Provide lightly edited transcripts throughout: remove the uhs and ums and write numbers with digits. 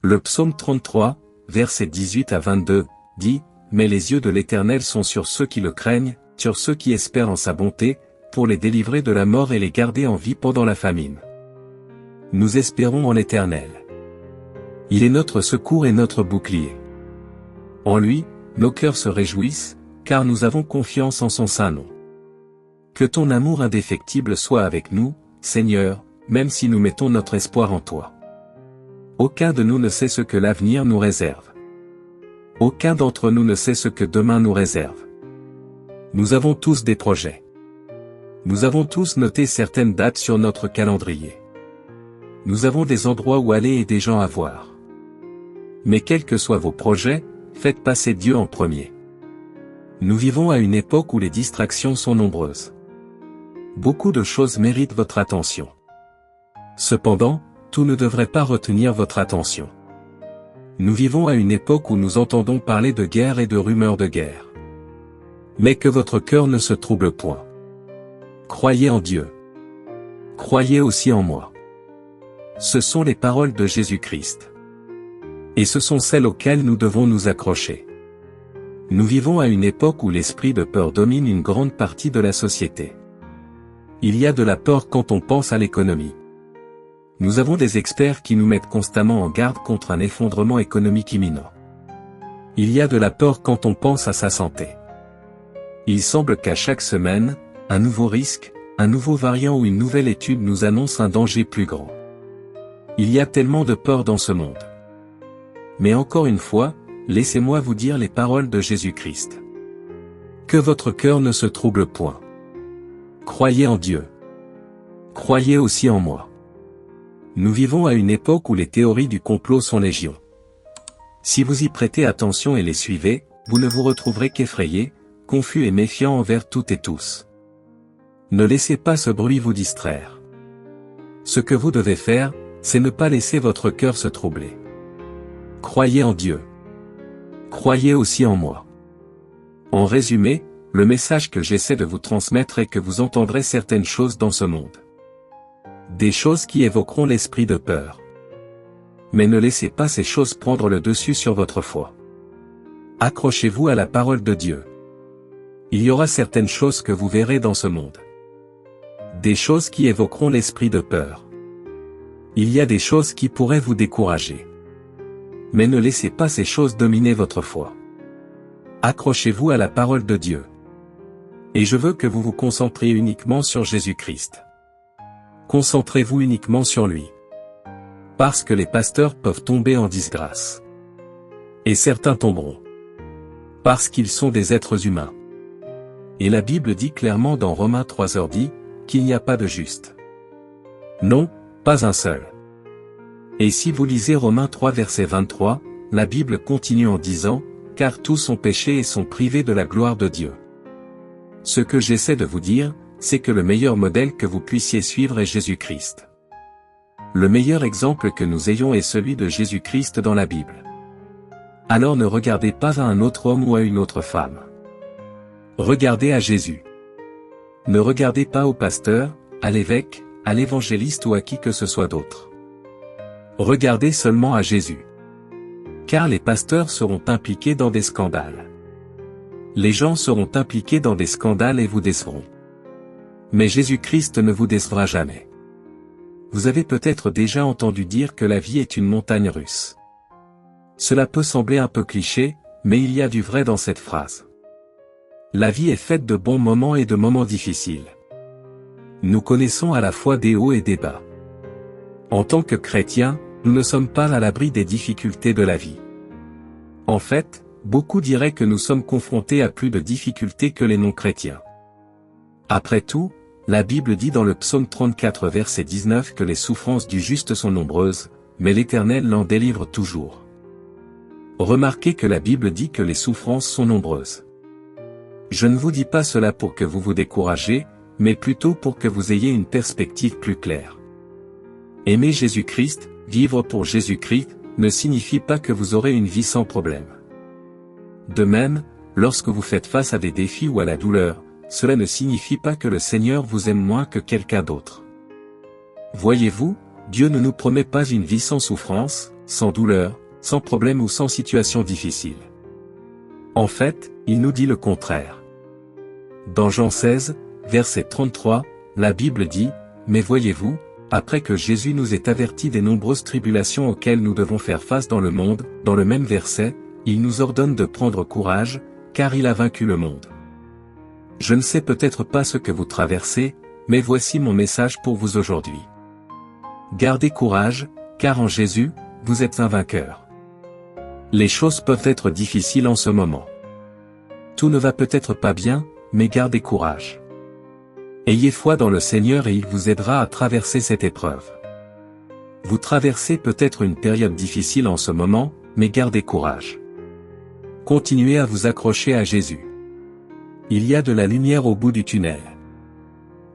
Le psaume 33, versets 18 à 22, dit « Mais les yeux de l'Éternel sont sur ceux qui le craignent, sur ceux qui espèrent en sa bonté, pour les délivrer de la mort et les garder en vie pendant la famine. » Nous espérons en l'Éternel. Il est notre secours et notre bouclier. En lui, nos cœurs se réjouissent, car nous avons confiance en son saint nom. Que ton amour indéfectible soit avec nous, Seigneur, même si nous mettons notre espoir en toi. Aucun de nous ne sait ce que l'avenir nous réserve. Aucun d'entre nous ne sait ce que demain nous réserve. Nous avons tous des projets. Nous avons tous noté certaines dates sur notre calendrier. Nous avons des endroits où aller et des gens à voir. Mais quels que soient vos projets, faites passer Dieu en premier. Nous vivons à une époque où les distractions sont nombreuses. Beaucoup de choses méritent votre attention. Cependant, tout ne devrait pas retenir votre attention. Nous vivons à une époque où nous entendons parler de guerre et de rumeurs de guerre. Mais que votre cœur ne se trouble point. Croyez en Dieu. Croyez aussi en moi. Ce sont les paroles de Jésus-Christ. Et ce sont celles auxquelles nous devons nous accrocher. Nous vivons à une époque où l'esprit de peur domine une grande partie de la société. Il y a de la peur quand on pense à l'économie. Nous avons des experts qui nous mettent constamment en garde contre un effondrement économique imminent. Il y a de la peur quand on pense à sa santé. Il semble qu'à chaque semaine, un nouveau risque, un nouveau variant ou une nouvelle étude nous annonce un danger plus grand. Il y a tellement de peur dans ce monde. Mais encore une fois, laissez-moi vous dire les paroles de Jésus-Christ. Que votre cœur ne se trouble point. Croyez en Dieu. Croyez aussi en moi. Nous vivons à une époque où les théories du complot sont légion. Si vous y prêtez attention et les suivez, vous ne vous retrouverez qu'effrayé, confus et méfiant envers toutes et tous. Ne laissez pas ce bruit vous distraire. Ce que vous devez faire, c'est ne pas laisser votre cœur se troubler. Croyez en Dieu. Croyez aussi en moi. En résumé, le message que j'essaie de vous transmettre est que vous entendrez certaines choses dans ce monde. Des choses qui évoqueront l'esprit de peur. Mais ne laissez pas ces choses prendre le dessus sur votre foi. Accrochez-vous à la parole de Dieu. Il y aura certaines choses que vous verrez dans ce monde. Des choses qui évoqueront l'esprit de peur. Il y a des choses qui pourraient vous décourager. Mais ne laissez pas ces choses dominer votre foi. Accrochez-vous à la parole de Dieu. Et je veux que vous vous concentriez uniquement sur Jésus-Christ. Concentrez-vous uniquement sur lui. Parce que les pasteurs peuvent tomber en disgrâce. Et certains tomberont. Parce qu'ils sont des êtres humains. Et la Bible dit clairement dans Romains 3 dit, qu'il n'y a pas de juste. Non, pas un seul. Et si vous lisez Romains 3 verset 23, la Bible continue en disant, car tous ont péché et sont privés de la gloire de Dieu. Ce que j'essaie de vous dire, c'est que le meilleur modèle que vous puissiez suivre est Jésus-Christ. Le meilleur exemple que nous ayons est celui de Jésus-Christ dans la Bible. Alors ne regardez pas à un autre homme ou à une autre femme. Regardez à Jésus. Ne regardez pas au pasteur, à l'évêque, à l'évangéliste ou à qui que ce soit d'autre. Regardez seulement à Jésus. Car les pasteurs seront impliqués dans des scandales. Les gens seront impliqués dans des scandales et vous décevront. Mais Jésus-Christ ne vous décevra jamais. Vous avez peut-être déjà entendu dire que la vie est une montagne russe. Cela peut sembler un peu cliché, mais il y a du vrai dans cette phrase. La vie est faite de bons moments et de moments difficiles. Nous connaissons à la fois des hauts et des bas. En tant que chrétiens, nous ne sommes pas à l'abri des difficultés de la vie. En fait, beaucoup diraient que nous sommes confrontés à plus de difficultés que les non-chrétiens. Après tout, la Bible dit dans le psaume 34 verset 19 que les souffrances du juste sont nombreuses, mais l'Éternel l'en délivre toujours. Remarquez que la Bible dit que les souffrances sont nombreuses. Je ne vous dis pas cela pour que vous vous découragez, mais plutôt pour que vous ayez une perspective plus claire. Aimer Jésus-Christ, vivre pour Jésus-Christ, ne signifie pas que vous aurez une vie sans problème. De même, lorsque vous faites face à des défis ou à la douleur, cela ne signifie pas que le Seigneur vous aime moins que quelqu'un d'autre. Voyez-vous, Dieu ne nous promet pas une vie sans souffrance, sans douleur, sans problème ou sans situation difficile. En fait, il nous dit le contraire. Dans Jean 16, verset 33, la Bible dit, « Mais voyez-vous, après que Jésus nous ait avertis des nombreuses tribulations auxquelles nous devons faire face dans le monde, dans le même verset, il nous ordonne de prendre courage, car il a vaincu le monde. » Je ne sais peut-être pas ce que vous traversez, mais voici mon message pour vous aujourd'hui. Gardez courage, car en Jésus, vous êtes un vainqueur. Les choses peuvent être difficiles en ce moment. Tout ne va peut-être pas bien, mais gardez courage. Ayez foi dans le Seigneur et il vous aidera à traverser cette épreuve. Vous traversez peut-être une période difficile en ce moment, mais gardez courage. Continuez à vous accrocher à Jésus. Il y a de la lumière au bout du tunnel.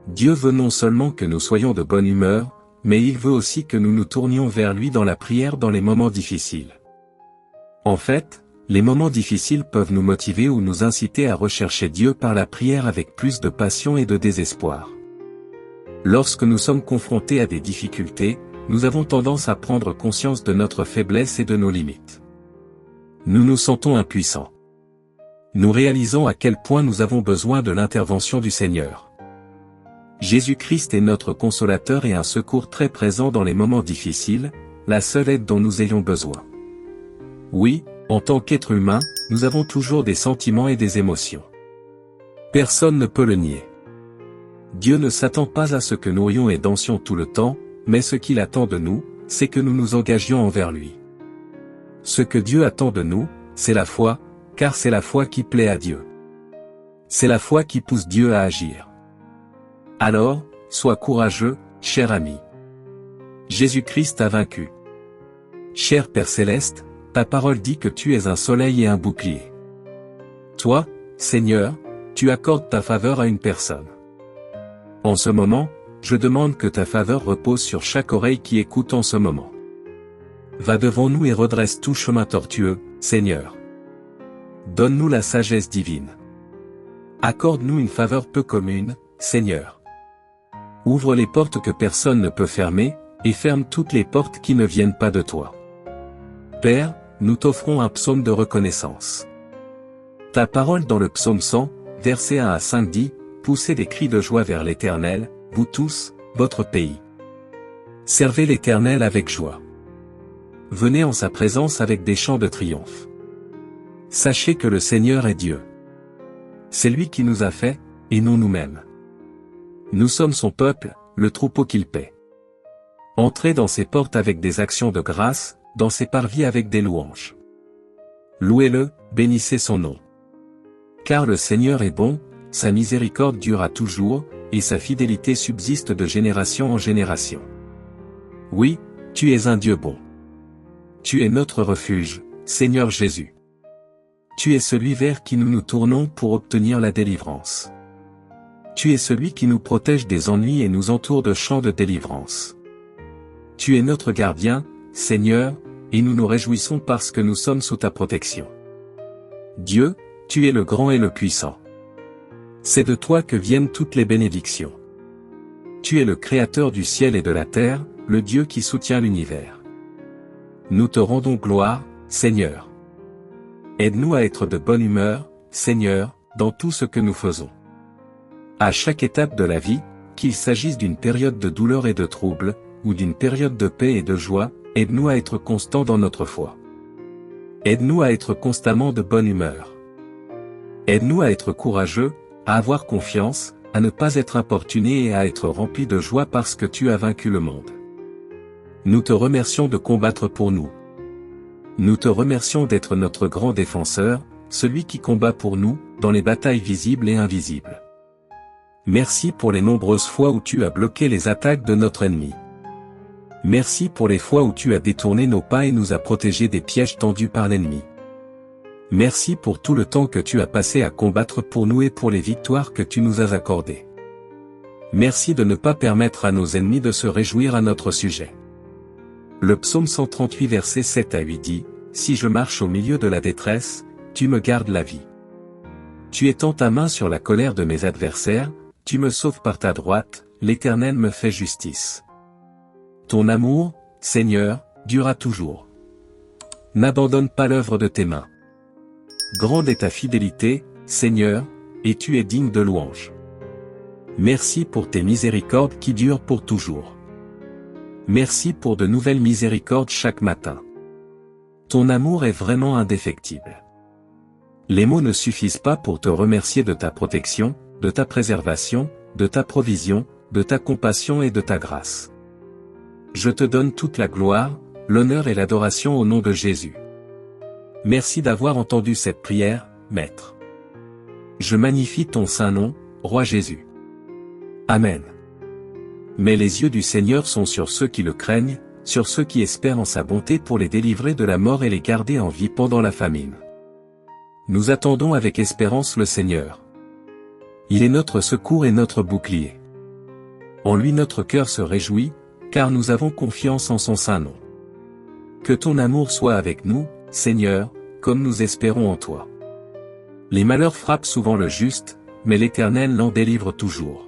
Dieu veut non seulement que nous soyons de bonne humeur, mais il veut aussi que nous nous tournions vers lui dans la prière dans les moments difficiles. En fait, les moments difficiles peuvent nous motiver ou nous inciter à rechercher Dieu par la prière avec plus de passion et de désespoir. Lorsque nous sommes confrontés à des difficultés, nous avons tendance à prendre conscience de notre faiblesse et de nos limites. Nous nous sentons impuissants. Nous réalisons à quel point nous avons besoin de l'intervention du Seigneur. Jésus-Christ est notre consolateur et un secours très présent dans les moments difficiles, la seule aide dont nous ayons besoin. Oui, en tant qu'être humain, nous avons toujours des sentiments et des émotions. Personne ne peut le nier. Dieu ne s'attend pas à ce que nous rions et dansions tout le temps, mais ce qu'il attend de nous, c'est que nous nous engagions envers lui. Ce que Dieu attend de nous, c'est la foi, car c'est la foi qui plaît à Dieu. C'est la foi qui pousse Dieu à agir. Alors, sois courageux, cher ami. Jésus-Christ a vaincu. Cher Père Céleste, ta parole dit que tu es un soleil et un bouclier. Toi, Seigneur, tu accordes ta faveur à une personne. En ce moment, je demande que ta faveur repose sur chaque oreille qui écoute en ce moment. Va devant nous et redresse tout chemin tortueux, Seigneur. Donne-nous la sagesse divine. Accorde-nous une faveur peu commune, Seigneur. Ouvre les portes que personne ne peut fermer, et ferme toutes les portes qui ne viennent pas de toi. Père, nous t'offrons un psaume de reconnaissance. Ta parole dans le psaume 100, versets 1 à 5 dit, « Poussez des cris de joie vers l'Éternel, vous tous, votre pays. Servez l'Éternel avec joie. Venez en sa présence avec des chants de triomphe. Sachez que le Seigneur est Dieu. C'est lui qui nous a fait, et non nous-mêmes. Nous sommes son peuple, le troupeau qu'il paît. Entrez dans ses portes avec des actions de grâce, dans ses parvis avec des louanges. Louez-le, bénissez son nom. Car le Seigneur est bon, sa miséricorde dure à toujours, et sa fidélité subsiste de génération en génération. Oui, tu es un Dieu bon. Tu es notre refuge, Seigneur Jésus. Tu es celui vers qui nous nous tournons pour obtenir la délivrance. Tu es celui qui nous protège des ennuis et nous entoure de chants de délivrance. Tu es notre gardien, Seigneur, et nous nous réjouissons parce que nous sommes sous ta protection. Dieu, tu es le grand et le puissant. C'est de toi que viennent toutes les bénédictions. Tu es le Créateur du ciel et de la terre, le Dieu qui soutient l'univers. Nous te rendons gloire, Seigneur. Aide-nous à être de bonne humeur, Seigneur, dans tout ce que nous faisons. À chaque étape de la vie, qu'il s'agisse d'une période de douleur et de trouble, ou d'une période de paix et de joie, aide-nous à être constants dans notre foi. Aide-nous à être constamment de bonne humeur. Aide-nous à être courageux, à avoir confiance, à ne pas être importunés et à être remplis de joie parce que tu as vaincu le monde. Nous te remercions de combattre pour nous. Nous te remercions d'être notre grand défenseur, celui qui combat pour nous, dans les batailles visibles et invisibles. Merci pour les nombreuses fois où tu as bloqué les attaques de notre ennemi. Merci pour les fois où tu as détourné nos pas et nous as protégés des pièges tendus par l'ennemi. Merci pour tout le temps que tu as passé à combattre pour nous et pour les victoires que tu nous as accordées. Merci de ne pas permettre à nos ennemis de se réjouir à notre sujet. Le psaume 138 versets 7 à 8 dit, « Si je marche au milieu de la détresse, tu me gardes la vie. Tu étends ta main sur la colère de mes adversaires, tu me sauves par ta droite, l'Éternel me fait justice. Ton amour, Seigneur, durera toujours. N'abandonne pas l'œuvre de tes mains. Grande est ta fidélité, Seigneur, et tu es digne de louange. Merci pour tes miséricordes qui durent pour toujours. Merci pour de nouvelles miséricordes chaque matin. Ton amour est vraiment indéfectible. Les mots ne suffisent pas pour te remercier de ta protection, de ta préservation, de ta provision, de ta compassion et de ta grâce. Je te donne toute la gloire, l'honneur et l'adoration au nom de Jésus. Merci d'avoir entendu cette prière, Maître. Je magnifie ton saint nom, Roi Jésus. Amen. Mais les yeux du Seigneur sont sur ceux qui le craignent, sur ceux qui espèrent en sa bonté pour les délivrer de la mort et les garder en vie pendant la famine. Nous attendons avec espérance le Seigneur. Il est notre secours et notre bouclier. En lui notre cœur se réjouit, car nous avons confiance en son saint nom. Que ton amour soit avec nous, Seigneur, comme nous espérons en toi. Les malheurs frappent souvent le juste, mais l'Éternel l'en délivre toujours.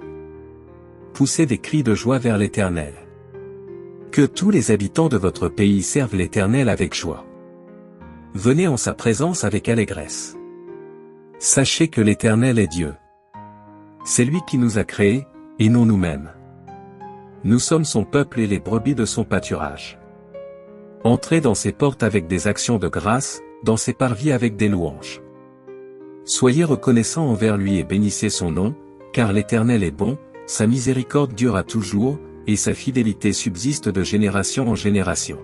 Poussez des cris de joie vers l'Éternel. Que tous les habitants de votre pays servent l'Éternel avec joie. Venez en sa présence avec allégresse. Sachez que l'Éternel est Dieu. C'est lui qui nous a créés, et non nous-mêmes. Nous sommes son peuple et les brebis de son pâturage. Entrez dans ses portes avec des actions de grâce, dans ses parvis avec des louanges. Soyez reconnaissants envers lui et bénissez son nom, car l'Éternel est bon, sa miséricorde dure à toujours, et sa fidélité subsiste de génération en génération.